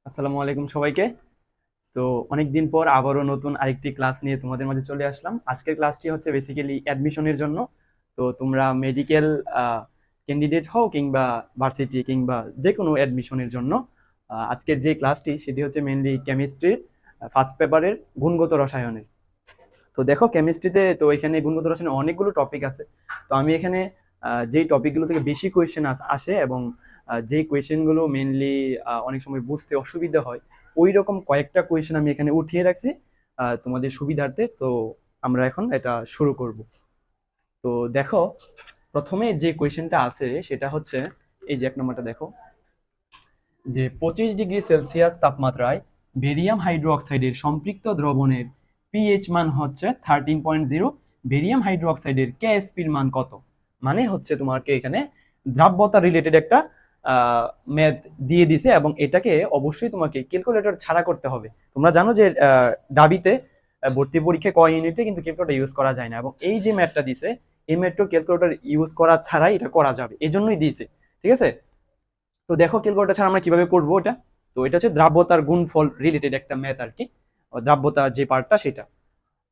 আসসালামু আলাইকুম সবাইকে। তো অনেকদিন পর আবারও নতুন আরেকটি ক্লাস নিয়ে তোমাদের মাঝে চলে আসলাম। আজকের ক্লাসটি হচ্ছে বেসিক্যালি অ্যাডমিশনের জন্য। তো তোমরা মেডিকেল ক্যান্ডিডেট হও কিংবা ভার্সিটি কিংবা যে কোনো অ্যাডমিশনের জন্য আজকের যে ক্লাসটি সেটি হচ্ছে মেনলি কেমিস্ট্রির ফার্স্ট পেপারের গুণগত রসায়নের। তো দেখো কেমিস্ট্রিতে তো এখানে গুণগত রসায়নে অনেকগুলো টপিক আছে। তো আমি এখানে যেই টপিকগুলো থেকে বেশি কোয়েশ্চেন আসে এবং যেই কোয়েশ্চেনগুলো মেনলি অনেক সময় বুঝতে অসুবিধা হয়, ওই রকম কয়েকটা কোয়েশ্চেন আমি এখানে উঠিয়ে রাখছি তোমাদের সুবিধার্থে। তো আমরা এখন এটা শুরু করব। তো দেখো, প্রথমে যে কোয়েশ্চেনটা আছে সেটা হচ্ছে এই যে এক নম্বরটা দেখো, যে 25 ডিগ্রি সেলসিয়াস তাপমাত্রায় বেরিয়াম হাইড্রোক্সাইডের সম্পৃক্ত দ্রবণের পিএইচ মান হচ্ছে 13.0, বেরিয়াম হাইড্রোক্সাইডের কেএসপির মান কত? মানে হচ্ছে তোমাকে এখানে দ্রাব্যতা রিলেটেড একটা ম্যাথ দিয়ে দিছে এবং এটাকে অবশ্যই তোমাকে ক্যালকুলেটর ছাড়া করতে হবে। তোমরা জানো যে ডাবিতে ভর্তি পরীক্ষায় ক ইউনিটে কিন্তু ক্যালকুলেটর ইউজ করা যায় না, এবং এই যে ম্যাথটা দিছে এই ম্যাথটা ক্যালকুলেটর ইউজ করা ছাড়াই এটা করা যাবে, এই জন্যই দিয়েছে। ঠিক আছে, তো দেখো ক্যালকুলেটর ছাড়া আমরা কিভাবে করবো এটা। তো এটা হচ্ছে দ্রাব্যতার গুণফল রিলেটেড একটা ম্যাথ আর কি, দ্রাব্যতার যে পার্টটা সেটা।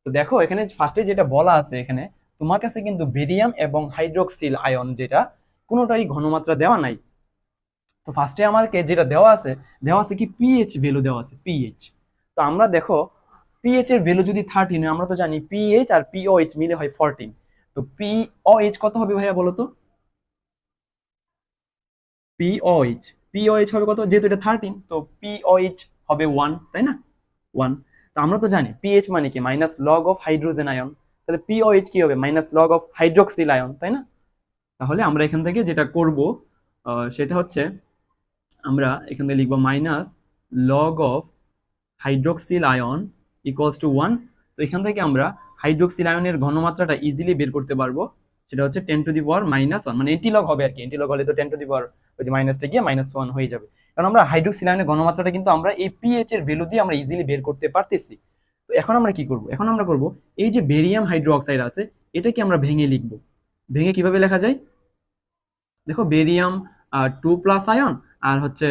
তো দেখো এখানে ফার্স্টে যেটা বলা আছে, এখানে তোমার কাছে কিন্তু বেরিয়াম এবং হাইড্রোক্সিল আয়ন যেটা কোনোটারই ঘনমাত্রা দেওয়া নাই। তো ফার্স্টে আমাকে যেটা দেওয়া আছে কি পিএইচ ভ্যালু দেওয়া আছে, পিএইচ। তো আমরা দেখো পিএইচ এর ভ্যালু যদি 13 হয়, আমরা তো জানি পিএইচ আর পিওএইচ মিলে হয় 14। তো পিওএইচ কত হবে ভাইয়া বলো তো? পিওএইচ পিওএইচ হবে কত, যেহেতু এটা 13 তো পিওএইচ হবে 1, তাই না? 1। তো আমরা তো জানি পিএইচ মানে কি minus log of hydrogen ion, তাহলে পিওএইচ কি হবে minus log of hydroxyl ion, তাই না? তাহলে আমরা এখান থেকে যেটা করব সেটা হচ্ছে আমরা এখান থেকে লিখবো minus log of hydroxyl ion equals to 1। তো এখান থেকে আমরা হাইড্রোক্সিল আয়নের ঘনমাত্রাটা ইজিলি বের করতে পারবো, সেটা হচ্ছে 10⁻⁻1, মানে এন্টিলগ হবে আর কি। এন্টিলগ হলে তো 10⁻, ওই যে মাইনাসটা গিয়ে -1 হয়ে যাবে। কারণ আমরা হাইড্রোক্সিল আয়নের ঘনমাত্রাটা কিন্তু আমরা এই পিএইচ এর ভ্যালু দিয়ে আমরা ইজিলি বের করতে পারতেছি। তো এখন আমরা কি করব, এখন আমরা করব এই যে বেরিয়াম হাইড্রোক্সাইড আছে এটাকে আমরা ভেঙে লিখব। ভেঙে কিভাবে লেখা যায়? দেখো বেরিয়াম 2+ আয়ন আর হচ্ছে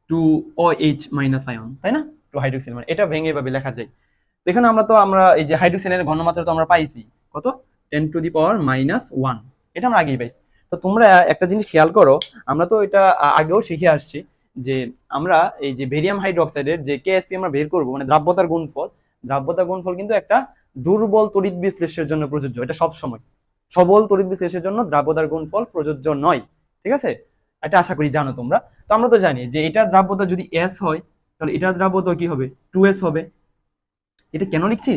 2OH- আয়ন, তাই না? 2 হাইড্রোক্সিল, মানে এটা ভেঙে এভাবে লেখা যায়। তো এখানে আমরা এই যে হাইড্রোক্সিলের ঘনমাত্রা তো আমরা পাইছি কত, 10⁻⁻1, এটা আমরা আগেই পাইছি। তো তোমরা একটা জিনিস খেয়াল করো, আমরা তো এটা আগেও শিখে আসছি যে আমরা এই যে বেরিয়াম হাইড্রোক্সাইডের যে কেএসপি আমরা বের করব, মানে দ্রাব্যতার গুণফল, দ্রাব্যতার গুণফল কিন্তু একটা দুর্বল তড়িৎ বিশ্লেষণের জন্য প্রযোজ্য, এটা সব সময়। সবল তড়িৎ বিশ্লেষণের জন্য দ্রাব্যতার গুণফল প্রযোজ্য নয়। ঠিক আছে, এটা আশা করি জানো তোমরা। তো আমরা তো জানি যে এটার দ্রাব্যতা যদি এস হয় তাহলে এটার দ্রাব্যতা কি হবে, 2s হবে। এটা কেন লিখছি,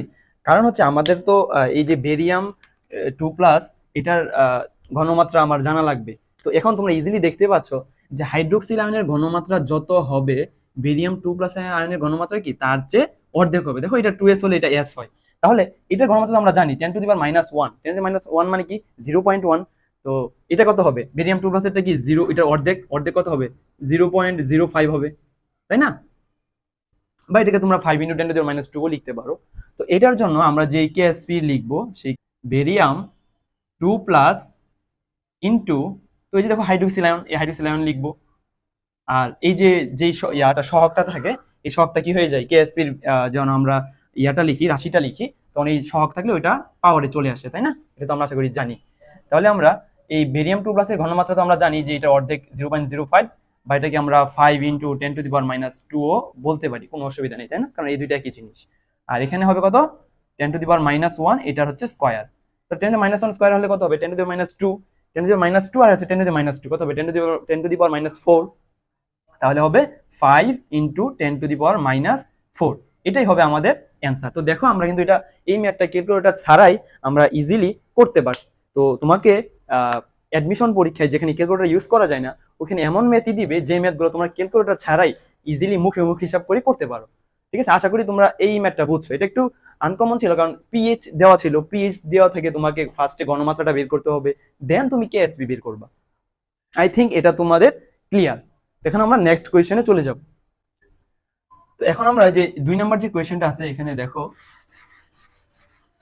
কারণ হচ্ছে আমাদের তো এই যে বেরিয়াম 2+, এটার ঘনমাত্রা আমার জানা লাগবে। তো এখন তোমরা ইজিলি দেখতে পাচ্ছ যে হাইড্রোক্সিল আয়নের ঘনমাত্রা যত হবে, বেরিয়াম 2+ আয়নের ঘনমাত্রা কি তার চেয়ে অর্ধেক হবে। দেখো এটা 2s হলে এটা s হয়, তাহলে এটার ঘনমাত্রা তো আমরা জানি 10⁻⁻1, 10⁻⁻1 মানে কি 0.1। তো এটা কত হবে, বেরিয়াম 2+ এটা কি 0, এটার অর্ধেক, অর্ধেক কত হবে 0.05 হবে, তাই না? বা এটাকে তোমরা 5 × 10⁻² লিখতে পারো। তো এটার জন্য আমরা যে কেএসপি লিখবো সেই বেরিয়াম 2+ ইন্টু, তো এই যে দেখো হাইড্রোক্সিল আয়ন, এই হাইড্রোক্সিল আয়ন লিখবো। আর এই যে যেই ইয়াটা সহগটা থাকে, এই সহগটা কি হয়ে যায় কেএসপির, যখন আমরা ইয়াটা লিখি, রাশিটা লিখি, তখন এই সহগ থাকলে ওইটা পাওয়ারে চলে আসে, তাই না? এটা তো আমরা আশা করি জানি। তাহলে আমরা এই বেরিয়াম 2+ এর ঘনমাত্রা তো আমরা জানি যে এটা অর্ধেক 0.05, বা এটাকে আমরা 5 × 10⁻²ও বলতে পারি, কোনো অসুবিধা নেই, তাই না? কারণ এই দুইটা একই জিনিস। আর এখানে হবে কত 10⁻⁻1, এটার হচ্ছে স্কয়ার। তো 10⁻1 স্কয়ার হলে কত হবে 10⁻², 10⁻² আর হচ্ছে 10⁻², কত হবে 10⁻⁴। তাহলে হবে 5 × 10⁻⁴, এটাই হবে আমাদের অ্যান্সার। তো দেখো আমরা কিন্তু এটা এই ম্যাথটা ক্যালকুলেটর ছাড়াই আমরা ইজিলি করতে পারছি। তো তোমাকে অ্যাডমিশন পরীক্ষায় যেখানে ক্যালকুলেটর ইউজ করা যায় না, ওখানে এমন ম্যাথই দিবে যে ম্যাথগুলো তোমরা ক্যালকুলেটর ছাড়াই ইজিলি মুখে মুখ হিসাব করে করতে পারো। ঠিক আছে, আশা করি তোমরা এই ম্যাথটা বুঝছো। এটা একটু আনকমন ছিল কারণ পিএইচ দেওয়া ছিল, পিএইচ দেওয়া থেকে তোমাকে ফার্স্টে ঘনমাত্রাটা বের করতে হবে, দেন তুমি কেএসপি বের করবা। আই থিঙ্ক এটা তোমাদের ক্লিয়ার। এখন আমরা নেক্সট কোয়েশ্চেনে চলে যাব। তো এখন আমরা যে 2 নাম্বার যে কোয়েশ্চেনটা আছে এখানে দেখো,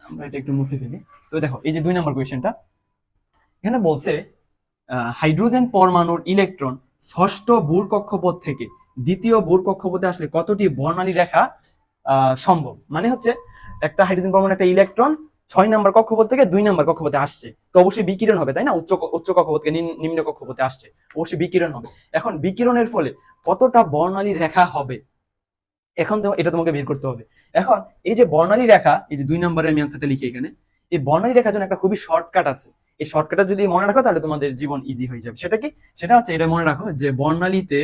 আমরা এটা একটু মুছে ফেলি। তো দেখো এই যে 2 নাম্বার কোয়েশ্চেনটা এখানে বলছে হাইড্রোজেন পরমাণুর ইলেকট্রন ষষ্ঠ বুর কক্ষপথ থেকে দ্বিতীয় ভূর কক্ষপথে আসলে কতটি বর্ণালী রেখা সম্ভব, মানে হচ্ছে একটা হাইড্রোজেন পরমাণু একটা ইলেকট্রন 6 নম্বর কক্ষপথ থেকে 2 নম্বর কক্ষপথে আসছে, তো অবশ্যই বিকিরণ হবে তাই না, উচ্চ কক্ষপথ থেকে নিম্ন কক্ষপথে আসছে, অবশ্যই বিকিরণ হবে। এখন বিকিরণের ফলে কতটা বর্ণালী রেখা হবে, এখন তো এটা তোমাকে বের করতে হবে। এখন এই যে বর্ণালী রেখা, এই যে 2 নম্বরের আমি অ্যান্সারটা লিখি এখানে, এই বর্ণালী রেখার জন্য একটা খুবই শর্টকাট আছে, এই শর্টকাটটা যদি মনে রাখো তাহলে তোমাদের জীবন ইজি হয়ে যাবে। সেটা কি, সেটা হচ্ছে এটা মনে রাখো যে বর্ণালীতে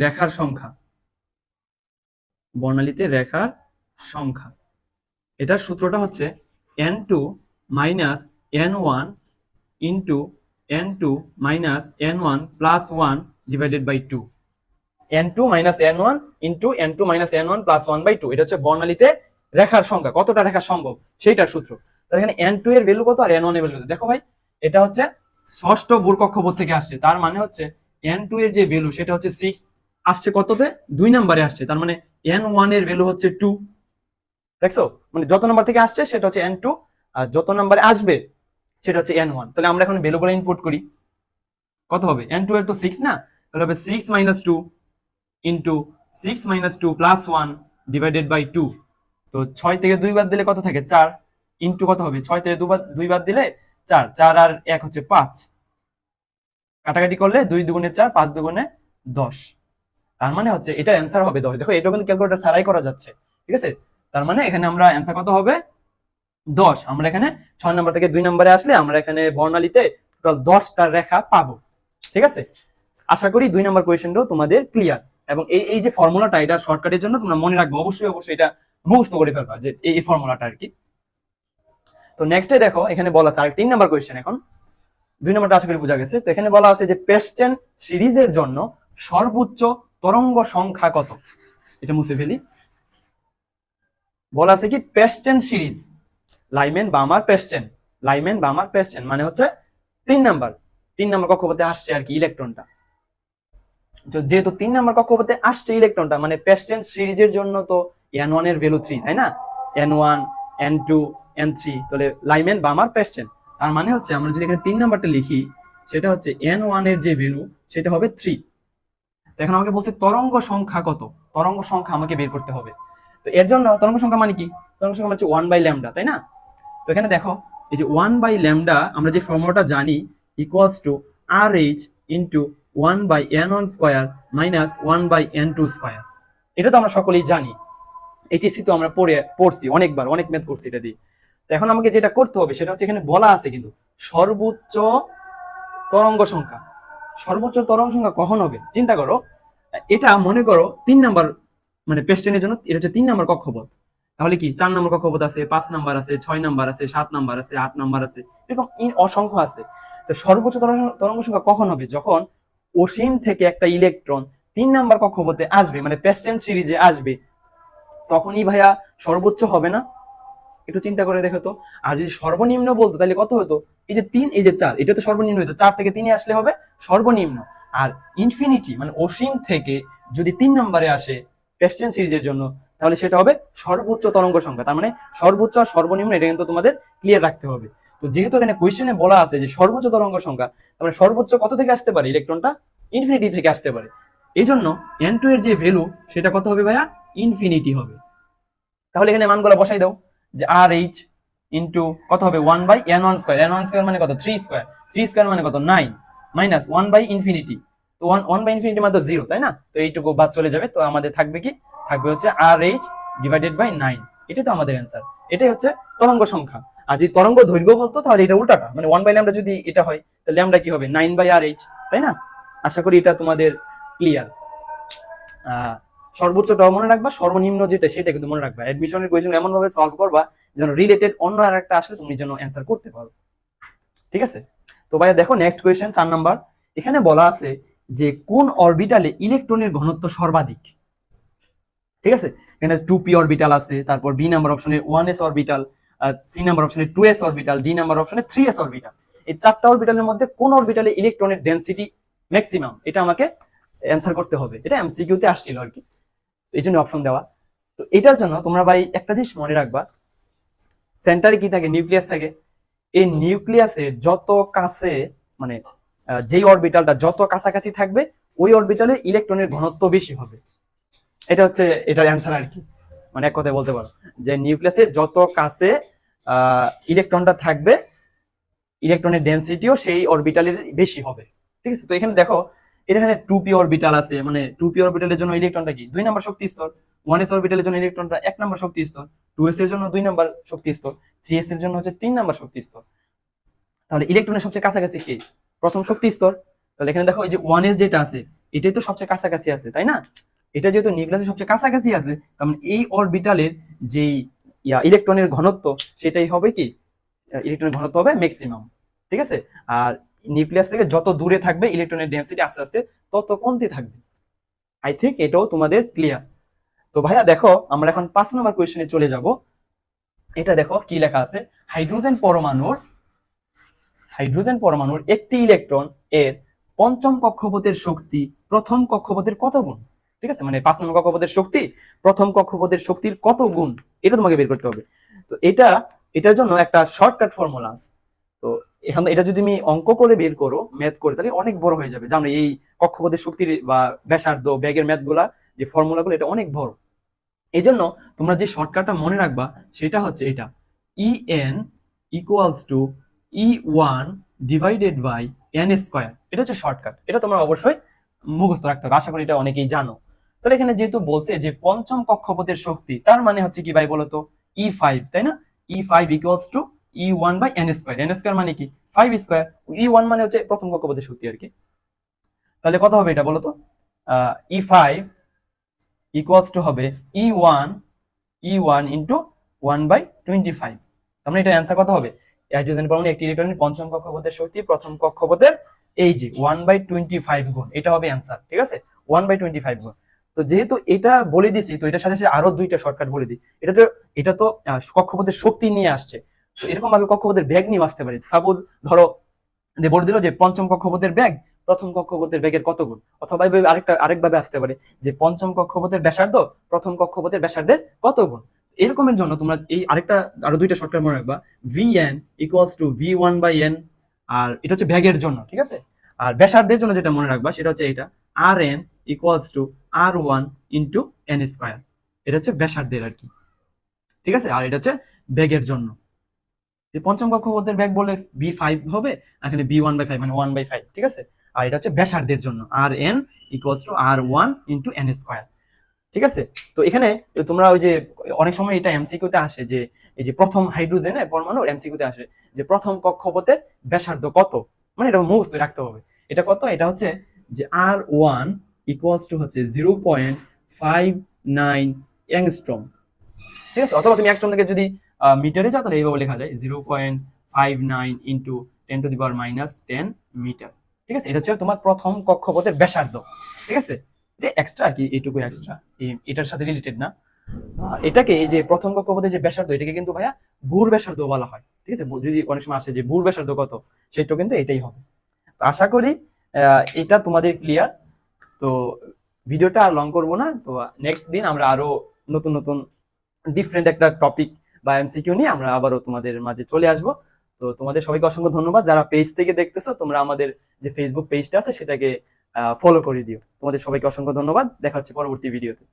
রেখার সংখ্যা, বর্ণালীতে রেখার সংখ্যা, এটার সূত্রটা হচ্ছে n2 minus n1 into n2 minus n1 plus 1 divided by 2, n2 minus n1 into n2 minus n1 plus 1 by 2, এটা হচ্ছে বর্ণালীতে রেখার সংখ্যা, কতটা রেখা সম্ভব সেইটার সূত্র। তাহলে এখানে n2 এর ভ্যালু কত আর n1 এর ভ্যালু কত, দেখো ভাই এটা হচ্ছে ষষ্ঠ ভূর কক্ষপথ থেকে আসছে, তার মানে হচ্ছে n2 এর যে ভ্যালু সেটা হচ্ছে 6, আসছে কততে 2 নম্বরে আসছে, তার মানে n1 এর ভ্যালু হচ্ছে 2, দেখছো মানে যত নাম্বার থেকে আসছে সেটা হচ্ছে n2, আর যত নাম্বারে আসবে সেটা হচ্ছে n1। তাহলে আমরা এখন ভ্যালুগুলো ইনপুট করি, কত হবে, n2 এর তো 6 না, তাহলে হবে 6 minus 2 into 6 minus 2 plus 1 divided by 2, তো 6 থেকে 2 বাদ দিলে কত থাকে 4, ইন্টু কত হবে 6 থেকে 2 বাদ দিলে 4, 4 আর 1 হচ্ছে 5, কাটাকাটি করলে 2 দুগুণে 4, 5 দুগুণে 10, তার মানে হচ্ছে এটা অ্যান্সার হবে 10। দেখো এটা কিন্তু ক্যালকুলেটর ছাড়াই করা যাচ্ছে, ঠিক আছে, তার মানে এখানে আমরা অ্যান্সার কত হবে 10। আমরা এখানে 6 নম্বর থেকে 2 নম্বরে আসলে আমরা এখানে বর্ণালীতে টোটাল 10টা রেখা পাবো, ঠিক আছে। আশা করি 2 নম্বর কোয়েশ্চেনটাও তোমাদের ক্লিয়ার, এবং এই যে ফর্মুলাটা এটা শর্টকাটের জন্য তোমরা মনে রাখবে, অবশ্যই অবশ্যই এটা মুখস্থ করে ফেলবা যে এই ফর্মুলাটা আর কি। তো নেক্সটে দেখো এখানে বলা আছে আর 3 নম্বর কোয়েশ্চেন, এখন 2 নম্বরটা আশা করি বোঝা গেছে। তো এখানে বলা আছে যে পেস্টেন সিরিজের জন্য সর্বোচ্চ তরঙ্গ সংখ্যা কত, এটা মুছে ফেলি। বলা আছে কি পেস্টেন সিরিজ, লাইমেন বামার পেস্টেন, লাইমেন বামার পেস্টেন মানে হচ্ছে 3 নম্বর কক্ষপথে আসছে আর কি ইলেকট্রনটা, যেহেতু 3 নম্বর কক্ষপথে আসছে ইলেকট্রনটা মানে পেস্টেন সিরিজের জন্য তো n1 এর ভ্যালু 3 তাই না, n1 n2 n3, তাহলে লাইমেন বামার পেস্টেন, তার মানে হচ্ছে আমরা যদি এখানে 3 নাম্বারটা লিখি সেটা হচ্ছে n1 এর যে ভ্যালু সেটা হবে 3। তো এখন আমাকে বলছে তরঙ্গ সংখ্যা কত, তরঙ্গ সংখ্যা আমাকে বের করতে হবে। তো এর জন্য তরঙ্গ সংখ্যা মানে কি, তরঙ্গ সংখ্যা হচ্ছে 1 বাই ল্যামডা তাই না। তো এখানে দেখো এই যে 1 বাই ল্যামডা আমরা যে ফর্মুলাটা জানি equals to RH into 1 by n1 square minus 1 by n2 square, এটা তো আমরা সকলেই জানি, এইচএসসি তো আমরা পড়ছি অনেকবার, অনেক ম্যাথ করছি এটা দিয়ে। তো এখন আমাকে যেটা করতে হবে সেটা হচ্ছে এখানে বলা আছে কিন্তু সর্বোচ্চ তরঙ্গ সংখ্যা, সর্বোচ্চ তরঙ্গ সংখ্যা কখন হবে চিন্তা করো, এটা মনে করো 3 নাম্বার মানে পেস্টেনের জন্য এটা হচ্ছে 3 নাম্বার কক্ষপথ, তাহলে কি 4 নম্বর কক্ষপথ আছে, 5 নাম্বার আছে, 6 নাম্বার আছে, 7 নাম্বার আছে, 8 নাম্বার আছে, এরকম অসংখ্য আছে। তো সর্বোচ্চ তরঙ্গ সংখ্যা কখন হবে, যখন অসীম থেকে একটা ইলেকট্রন 3 নাম্বার কক্ষপথে আসবে মানে পেস্টেন সিরিজে আসবে, তখনই ভাইয়া সর্বোচ্চ হবে না, একটু চিন্তা করে দেখো তো। আর যদি সর্বনিম্ন বলতো তাহলে কত হতো, এই যে 3 এই যে 4, এটা তো সর্বনিম্ন হতো, 4 থেকে 3 আসলে হবে সর্বনিম্ন। আর ইনফিনিটি মানে অসীম থেকে যদি 3 নম্বরে আসে পেস্টেন সিরিজের জন্য তাহলে সেটা হবে সর্বোচ্চ তরঙ্গ সংখ্যা, তার মানে সর্বোচ্চ আর সর্বনিম্ন এটা কিন্তু তোমাদের ক্লিয়ার রাখতে হবে। তো যেহেতু এখানে কোয়েশ্চেনে বলা আছে যে সর্বোচ্চ তরঙ্গ সংখ্যা, তার মানে সর্বোচ্চ কত থেকে আসতে পারে ইলেকট্রনটা, ইনফিনিটি থেকে আসতে পারে, এই জন্য n2 এর যে ভ্যালু সেটা কত হবে ভাইয়া, ইনফিনিটি হবে। তাহলে এখানে মানগুলো বসাই দাও যে RH ইন্টু কত হবে 1 by n1 square, n1 square মানে কত 3 স্কয়ার, 3 স্কয়ার মানে কত 9, মাইনাস 1 বাই ইনফিনিটি, তো 1 বাই ইনফিনিটি মানে তো 0 তাই না, তো এইটুকু বাদ চলে যাবে, তো আমাদের থাকবে কি, থাকবে হচ্ছে RH ডিভাইডেড বাই 9, এটাই তো আমাদের অ্যান্সার, এটাই হচ্ছে তরঙ্গ সংখ্যা। আর যদি তরঙ্গ দৈর্ঘ্য বলতো তাহলে এটা উল্টাটা, মানে 1 বাই ল্যামডা যদি এটা হয় তাহলে ল্যামডা কি হবে 9 বাই RH, তাই না। আশা করি এটা তোমাদের ক্লিয়ার। সর্বোচ্চটাও মনে রাখবা, সর্বনিম্ন যেটা সেটা কিন্তু মনে রাখবা, অ্যাডমিশনের কোয়েশ্চন এমন ভাবে সলভ করবা যেন রিলেটেড অন্য আরেকটা আসলে তুমি যেন অ্যান্সার করতে পারো, ঠিক আছে। তো ভাইয়া দেখো নেক্সট কোয়েশ্চেন 4 নাম্বার, এখানে বলা আছে যে কোন অরবিটালে ইলেকট্রনের ঘনত্ব সর্বাধিক, ঠিক আছে। এখানে 2p অরবিটাল আছে, তারপর বি নাম্বার অপশনে 1s অরবিটাল, সি নাম্বার অপশনে 2s অরবিটাল, ডি নাম্বার অপশনে 3s অরবিটাল, এই 4টা অরবিটালের মধ্যে কোন অরবিটালে ইলেকট্রনের ডেনসিটি ম্যাক্সিমাম, এটা আমাকে অ্যান্সার করতে হবে, এটা এমসিকিউতে আসছিল আর কি, এই জন্য অপশন দেওয়া। তো এটার জন্য তোমরা ভাই একটা জিনিস মনে রাখবা, সেন্টারে কি থাকে, নিউক্লিয়াস থাকে, এই নিউক্লিয়াসের যত কাছে মানে যেই অরবিটালটা যত কাছাকাছি থাকবে ওই অরবিটালে ইলেকট্রনের ঘনত্ব বেশি হবে। এটা হচ্ছে এটার অ্যান্সার আর কি, মানে এক কথায় বলতে পারো যে নিউক্লিয়াসের যত কাছে ইলেকট্রনটা থাকবে ইলেকট্রনের ডেনসিটিও সেই অরবিটালের বেশি হবে। ঠিক আছে, তো এখানে দেখো এখানে 2p অরবিটাল আছে, মানে 2p অরবিটালের জন্য ইলেকট্রনটা কি 2 নম্বর শক্তি স্তর, 1s অরবিটালের জন্য ইলেকট্রনটা 1 নম্বর শক্তি স্তর, 2s এর জন্য 2 নম্বর শক্তি স্তর, 3s এর জন্য হচ্ছে 3 নম্বর শক্তি স্তর। তাহলে ইলেকট্রনের সবচেয়ে কাছাকাছি কি প্রথম শক্তি স্তর। তাহলে এখানে দেখো এই যে 1s যেটা আছে এটাই তো সবচেয়ে কাছাকাছি আছে, তাই না? এটা যেহেতু নিউক্লিয়াসের সবচেয়ে কাছাকাছি আছে, কারণ এই অরবিটালের যেই ইলেকট্রনের ঘনত্ব সেটাই হবে কি ইলেকট্রনের ঘনত্ব হবে ম্যাক্সিমাম। ঠিক আছে, আর নিউক্লিয়াস থেকে যত দূরে থাকবে ইলেকট্রনের ডেনসিটি আস্তে আস্তে তত কমতে থাকবে। আই থিঙ্ক এটাও তোমাদের ক্লিয়ার। তো ভাইয়া দেখো আমরা এখন 5 নম্বর কোয়েশ্চেনে চলে যাব। এটা দেখো কি লেখা আছে, হাইড্রোজেন পরমাণুর একটি ইলেকট্রন এর পঞ্চম কক্ষপথের শক্তি প্রথম কক্ষপথের কত গুণ। ঠিক আছে, মানে 5 নম্বর কক্ষপথের শক্তি প্রথম কক্ষপথের শক্তির কত গুণ, এটা তোমাকে বের করতে হবে। তো এটার জন্য একটা শর্টকাট ফর্মুলা আছে। তো এখন এটা যদি তুমি অঙ্ক করে বের করো, ম্যাথ করে, তাহলে অনেক বড় হয়ে যাবে। জানো এই কক্ষপথের শক্তির বা ব্যাসার্ধ ব্যাগের ম্যাথ গুলা যে ফর্মুলাগুলো এটা অনেক বড়। এই জন্য তোমরা যে শর্টকাটটা মনে রাখবা সেটা হচ্ছে এটা, En equals to E1 divided by n square. এটা হচ্ছে শর্টকাট, এটা তোমরা অবশ্যই মুখস্থ রাখতে হবে, আশা করি এটা অনেকেই জানো। তাহলে এখানে যেহেতু বলছে যে পঞ্চম কক্ষপথের শক্তি, তার মানে হচ্ছে কি ভাই বলতো E5, তাই না? E5 equals to E1 by n square. n square মানে কি 5 স্কয়ার, E1 মানে হচ্ছে প্রথম কক্ষপথের শক্তি আর কি। তাহলে কত হবে এটা বলতো, E5 ইকুয়ালস টু হবে E1 ইন্টু 1/25। তার মানে এটা অ্যান্সার কত হবে, হাইড্রোজেন পরমাণু একটি ইলেকট্রনের পঞ্চম কক্ষপথের শক্তি প্রথম কক্ষপথের এই যে 1/25 গুণ, এটা হবে অ্যান্সার। ঠিক আছে, 1/25 গুণ। তো যেহেতু এটা বলে দিছি, তো এটার সাথে সাথে আরো দুইটা শর্টকাট বলে দিই। এটা তো কক্ষপথের শক্তি নিয়ে আসছে, তো এরকম ভাবে কক্ষপথের ব্যাগ নিয়ে আসতে পারে। সাপোজ ধরো যে বলে দিল যে পঞ্চম কক্ষপথের ব্যাগ প্রথম কক্ষপথের ব্যাগের কত গুণ, অথবা আরেকভাবে আসতে পারে যে পঞ্চম কক্ষপথের ব্যাসার্ধ প্রথম কক্ষপথের ব্যাসার্ধের কত গুণ। এরকমের জন্য তোমরা এই আরো দুইটা শর্টকাট মনে রাখবা, Vn ইকুয়ালস টু V1/n, আর এটা হচ্ছে ব্যাগের জন্য। ঠিক আছে, আর ব্যাসার্ধের জন্য যেটা মনে রাখবা সেটা হচ্ছে এটা Rn equals to R1 into n square. এটা হচ্ছে ব্যাসার্ধের আর কি। ঠিক আছে, আর এটা হচ্ছে ব্যাগের জন্য। পঞ্চম কক্ষপথের ব্যাগ বলে B5 হবে, এখানে B1/5 মানে 1/5। ঠিক আছে, আর এটা হচ্ছে ব্যাসার্ধের জন্য Rn equals to R1 into n square. ঠিক আছে, তো এখানে তোমরা ওই যে অনেক সময় এটা এমসিকিউতে আসে যে এই যে প্রথম হাইড্রোজেনের পরমাণুর এমসিকিউতে আসে যে প্রথম কক্ষপথের ব্যাসার্ধ কত, মানে এটা মুখস্থ রাখতে হবে। এটা কত, এটা হচ্ছে যে R1 ইকুয়ালস টু হচ্ছে 0.59 অ্যাংস্ট্রম। ঠিক আছে, অথবা তুমি অ্যাংস্ট্রম থেকে যদি মিটারে যাও তাহলে এইভাবে লেখা যায় 0.59 ইন্টু 10⁻⁻10 মিটার। ঠিক আছে, এটা হচ্ছে তোমার প্রথম কক্ষপথের ব্যাসার্ধ। ঠিক আছে, এটা এক্সট্রা আর কি, এইটুকু এক্সট্রা, এটার সাথে রিলেটেড না। এটাকে এই যে প্রথম কক্ষপথের যে ব্যাসার্ধ এটাকে কিন্তু ভাইয়া ভূর ব্যাসার্ধ বলা হয়। ঠিক আছে, যদি অনেক সময় আসে যে ভূর ব্যাসার্ধ কত, সেটাও কিন্তু এটাই হবে। তো আশা করি এটা তোমাদের ক্লিয়ার। তো ভিডিওটা আর লং করবো না, তো নেক্সট দিন আমরা আরো নতুন নতুন ডিফারেন্ট একটা টপিক বা এমসিকিউ নিয়ে আমরা আবারও তোমাদের মাঝে চলে আসবো। তো তোমাদের সবাইকে অসংখ্য ধন্যবাদ, যারা পেজ থেকে দেখতেছো তোমরা আমাদের যে ফেসবুক পেজটা আছে সেটাকে ফলো করে দিও। তোমাদের সবাইকে অসংখ্য ধন্যবাদ, দেখা হচ্ছে পরবর্তী ভিডিওতে।